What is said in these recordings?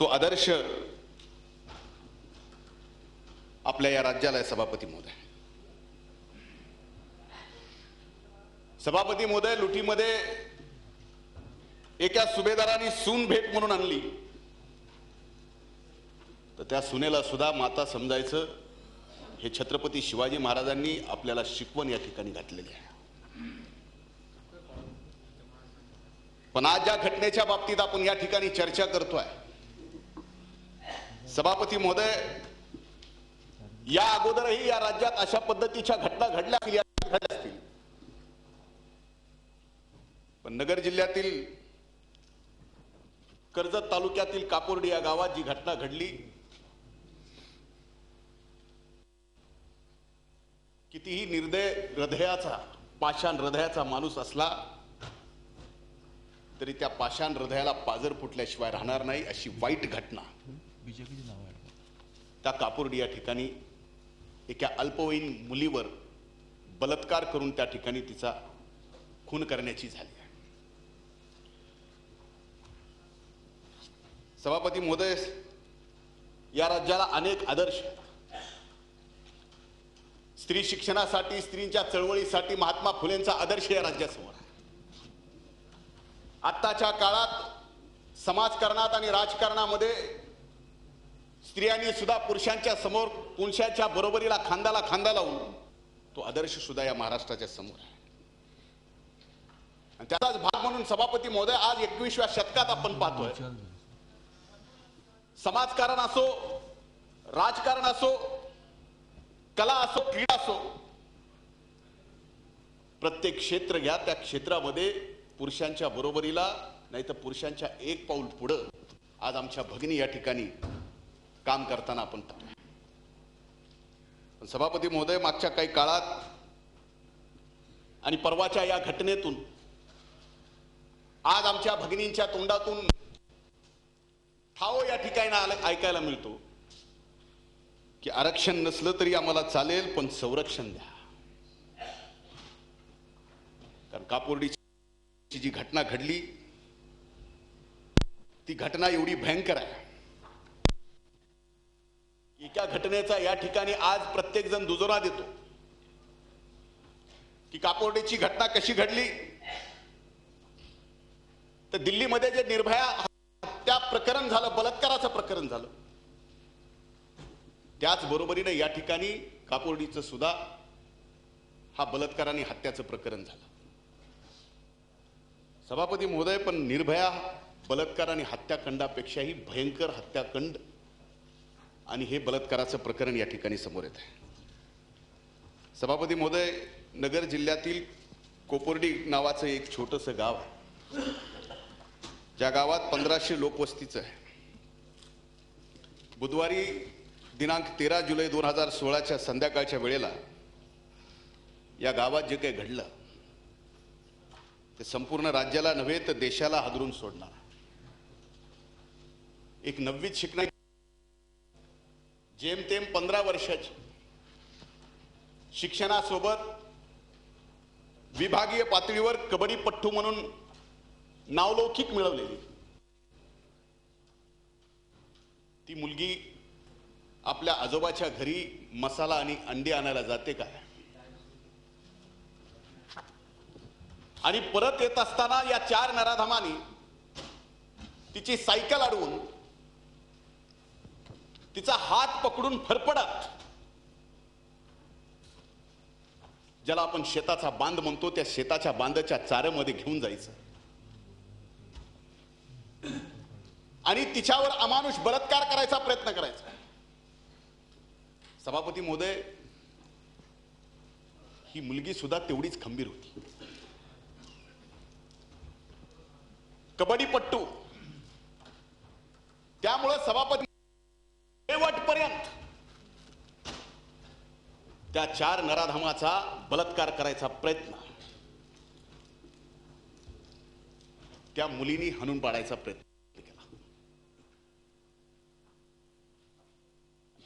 तो आदर्श आपल्या या राज्याला आहे सभापती महोदय. सभापती महोदय, लुटीमध्ये एका सुभेदारांनी सून भेट म्हणून आणली तर त्या सुनेला सुद्धा माता समजायचं हे छत्रपती शिवाजी महाराजांनी आपल्याला शिकवण या ठिकाणी घातलेली आहे. पण आज ज्या घटनेच्या बाबतीत आपण या ठिकाणी चर्चा करतोय, सभापती महोदय, या अगोदरही या राज्यात अशा पद्धतीच्या घटना घडल्या असतील, पण नगर जिल्ह्यातील कर्जत तालुक्यातील कापोर्डी या गावात जी घटना घडली, कितीही निर्दय हृदयाचा, पाषाण हृदयाचा माणूस असला तरी त्या पाषाण हृदयाला पाजर फुटल्याशिवाय राहणार नाही, अशी वाईट घटना त्या कापोर्डी या ठिकाणी एका अल्पवयीन मुलीवर बलात्कार करून त्या ठिकाणी तिचा खून करण्याची झाली आहे. सभापती महोदय, या राज्याला अनेक आदर्श, स्त्री शिक्षणासाठी, स्त्रींच्या चळवळीसाठी महात्मा फुलेंचा आदर्श या राज्यासमोर आहे. आत्ताच्या काळात समाजकारणात आणि राजकारणामध्ये स्त्रियांनी सुद्धा पुरुषांच्या समोर, पुरुषांच्या बरोबरीला खांद्याला खांदा लावून तो आदर्श सुद्धा या महाराष्ट्राच्या समोर आहे. आणि त्याचाच भाग म्हणून सभापती महोदय, आज 21व्या शतकात आपण पाहतोय, समाजकारण असो, राजकारण असो, कला असो, क्रीडा असो, प्रत्येक क्षेत्र घ्या, त्या क्षेत्रामध्ये पुरुषांच्या बरोबरीला नाही तर पुरुषांच्या एक पाऊल पुढं आज आमच्या भगिनी या ठिकाणी काम करताना आपण पाहतोय. पण सभापती महोदय, मागच्या काही काळात आणि परवाच्या या घटनेतून आज आमच्या भगिनींच्या तोंडातून ठाव या ठिकाणी ऐकायला मिळतो की आरक्षण नसलं तरी आम्हाला चालेल, पण संरक्षण द्या. कारण कापोर्डीची जी घटना घडली, ती घटना एवढी भयंकर आहे की त्या घटनेचा या ठिकाणी आज प्रत्येक जण दुजोरा देतो की कापोर्डीची घटना कशी घडली. तर दिल्लीमध्ये जे निर्भया हत्या प्रकरण झालं, बलात्काराचं प्रकरण झालं, त्याच बरोबरीने या ठिकाणी कापोर्डीचं सुद्धा हा बलात्कार आणि हत्याचं प्रकरण झालं. सभापती महोदय, पण निर्भया बलात्कार आणि हत्याकांडापेक्षाही भयंकर हत्याकांड आणि हे बलात्काराचं प्रकरण या ठिकाणी समोर येत आहे. सभापती महोदय, नगर जिल्ह्यातील कोपोर्डी नावाचं एक छोटंसं गाव आहे, ज्या गावात 1500 लोकवस्तीचं आहे. बुधवारी दिनांक 13 जुलै 2016च्या संध्याकाळच्या वेळेला या गावात जे काही घडलं ते संपूर्ण राज्याला नव्हे तर देशाला हादरून सोडणार. एक 9वीत शिकणारी, जेमतेम 15 वर्षाची, शिक्षणासोबत विभागीय पातळीवर कबड्डीपट्टू म्हणून नावलौकिक मिळवलेली ती मुलगी आपल्या आजोबाच्या घरी मसाला आणि अंडी आणायला जाते काय, आणि परत येत असताना या 4 नराधमांनी तिची सायकल अडवून तिचा हात पकडून फरफडत, ज्याला आपण शेताचा बांध म्हणतो, त्या शेताच्या बांधाच्या चाऱ्यामध्ये घेऊन जायचं आणि तिच्यावर अमानुष बलात्कार करायचा प्रयत्न करायचा. सभापती महोदय, ही मुलगी सुद्धा तेवढीच खंबीर होती. कबड्डीपट्टू, त्यामुळे सभापती शेवटपर्यंत त्या 4 नराधमाचा बलात्कार करायचा प्रयत्न त्या मुलीने हाणून पाडायचा प्रयत्न केला.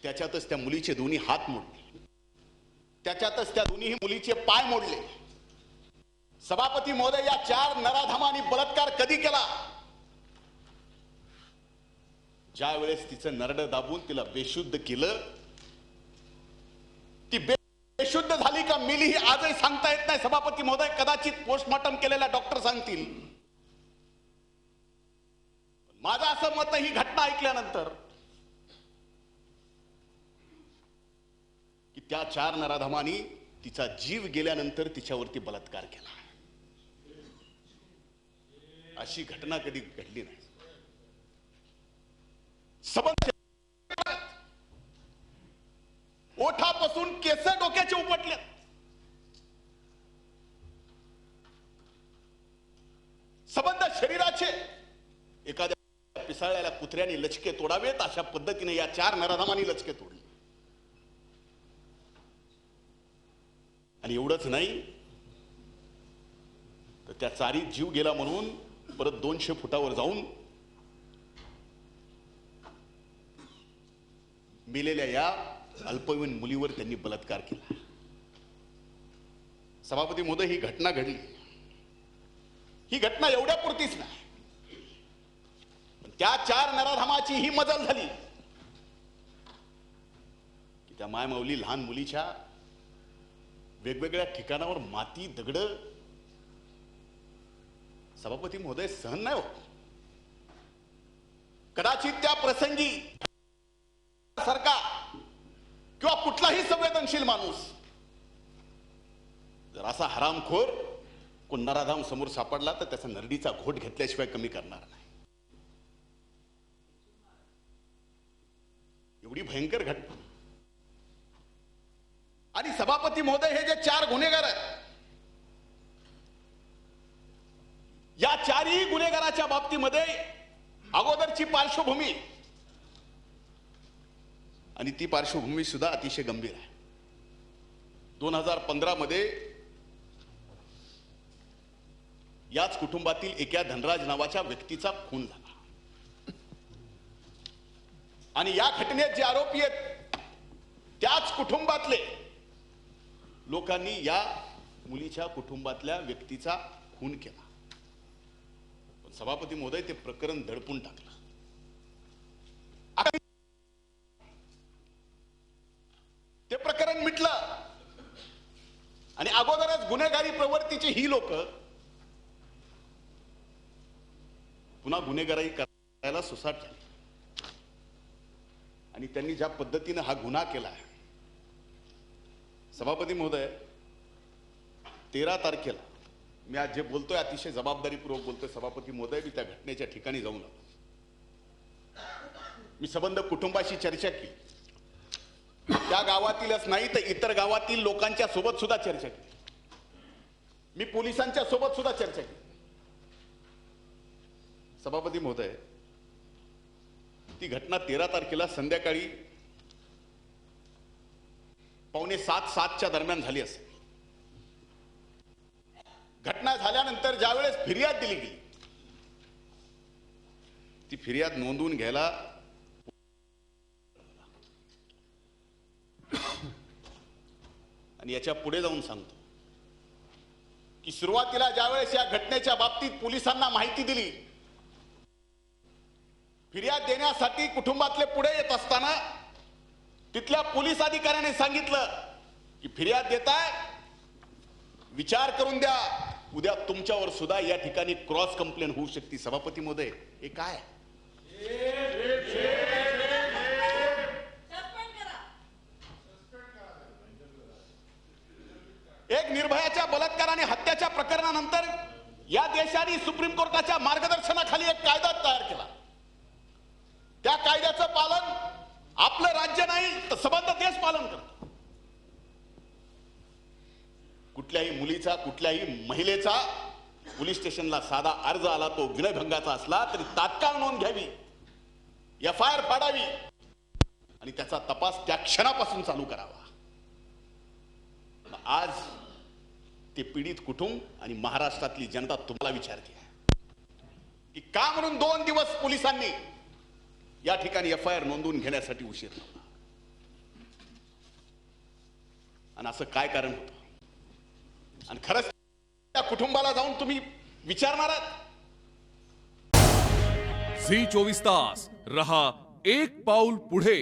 त्याच्यातच त्या मुलीचे दोन्ही हात मोडले, त्याच्यातच त्या दोन्ही मुलीचे पाय मोडले. सभापती महोदय, या 4 नराधमांनी बलात्कार कधी केला? ज्या वेळेस तिचं नरडं दाबून तिला बेशुद्ध केलं, ती बेशुद्ध झाली का मेली ही आजही सांगता येत नाही सभापती महोदय. कदाचित पोस्टमॉर्टम केलेला डॉक्टर सांगतील. माझं असं मत, ही घटना ऐकल्यानंतर की त्या 4 नराधमांनी तिचा जीव गेल्यानंतर तिच्यावरती बलात्कार केला. अशी घटना कधी घडली नाही. सबंध ओठापासून केस डोक्याचे उपटले. सबंध शरीराचे एखाद्या पिसाळलेल्या कुत्र्याने लचके तोडावेत अशा पद्धतीने या 4 नराधमांनी लचके तोडले. आणि एवढंच नाही तर त्या चारीत जीव गेला म्हणून परत 200 फुटावर जाऊन मेलेल्या या अल्पवयीन मुलीवर त्यांनी बलात्कार केला. सभापती महोदय, ही घटना घडली. ही घटना एवढ्या पुरतीच नाही, त्या 4 नराधमाची ही मजल झाली की त्या मायमाऊली लहान मुलीच्या वेगवेगळ्या ठिकाणावर माती दगड सभापती महोदय सहन नाही होत. कदाचित त्या प्रसंगी सरकार किंवा कुठलाही संवेदनशील माणूस जर असा हरामखोर कोण नराधाम समोर सापडला तर त्याचा नरडीचा घोट घेतल्याशिवाय कमी करणार नाही. एवढी भयंकर घटना. आणि सभापती महोदय, हे जे 4 गुन्हेगार आहेत, या 4ही गुन्हेगाराच्या बाबतीमध्ये अगोदरची पार्श्वभूमी आणि ती पार्श्वभूमी सुद्धा अतिशय गंभीर आहे. 2015 मध्ये याच कुटुंबातील एका धनराज नावाच्या व्यक्तीचा खून झाला. आणि या घटनेत जे आरोपी आहेत त्याच कुटुंबातले लोकांनी या मुलीच्या कुटुंबातल्या व्यक्तीचा खून केला. पण सभापती महोदय, ते प्रकरण दडपून टाकलं. ते प्रकरण मिटलं आणि अगोदरच गुन्हेगारी प्रवृत्तीची ही लोक पुन्हा गुन्हेगारी करायला सुसाट झाली. आणि त्यांनी ज्या पद्धतीने हा गुन्हा केला आहे, सभापती महोदय, 13 तारखेला मी आज जे बोलतोय अतिशय जबाबदारीपूर्वक बोलतोय सभापती महोदय. मी त्या घटनेच्या ठिकाणी जाऊन आलो. मी संबंध कुटुंबाशी चर्चा केली. त्या गावातीलच नाही तर इतर गावातील लोकांच्या सोबत सुद्धा चर्चा केली. मी पोलिसांच्या सोबत सुद्धा चर्चा केली. सभापती महोदय, ती घटना 13 तारखेला संध्याकाळी 6:45-7च्या दरम्यान झाली असेल. घटना झाल्यानंतर ज्यावेळेस फिर्याद दिली गेली, ती फिर्याद नोंदवून घ्यायला आणि याच्या पुढे जाऊन सांगतो की सुरुवातीला ज्यावेळेस या घटनेच्या बाबतीत पोलिसांना माहिती दिली, फिर्याद देण्यासाठी कुटुंबातले पुढे येत असताना तिथल्या पोलीस अधिकाऱ्याने सांगितलं की फिर्याद देताय, विचार करून द्या, उद्या तुमच्यावर सुद्धा या ठिकाणी क्रॉस कंप्लेन होऊ शकते. सभापती महोदय, हे काय? एक निर्भयाच्या बलात्कार आणि हत्याच्या प्रकरणानंतर या देशाने सुप्रीम कोर्टाच्या मार्गदर्शनाखाली एक कायदा तयार केला. त्या कायद्याचं पालन आपलं राज्य नाही तर संबंध देश पालन करतो. कुठल्याही मुलीचा, कुठल्याही महिलेचा पोलीस स्टेशनला साधा अर्ज आला, तो विनयभंगाचा असला तरी तात्काळ नोंद घ्यावी, FIR फाडावी आणि त्याचा तपास त्या क्षणापासून चालू करावा. आज ते पीडित कुटुंब आणि महाराष्ट्रातली जनता तुम्हाला विचारते की का म्हणून 2 दिवस पोलिसांनी या ठिकाणी FIR नोंदवून घेण्यासाठी उशीर लावला आणि असं काय कारण होतं? आणि खरंच त्या कुटुंबाला जाऊन तुम्ही विचारणार आहात? झी 24 तास रहा एक पाऊल पुढे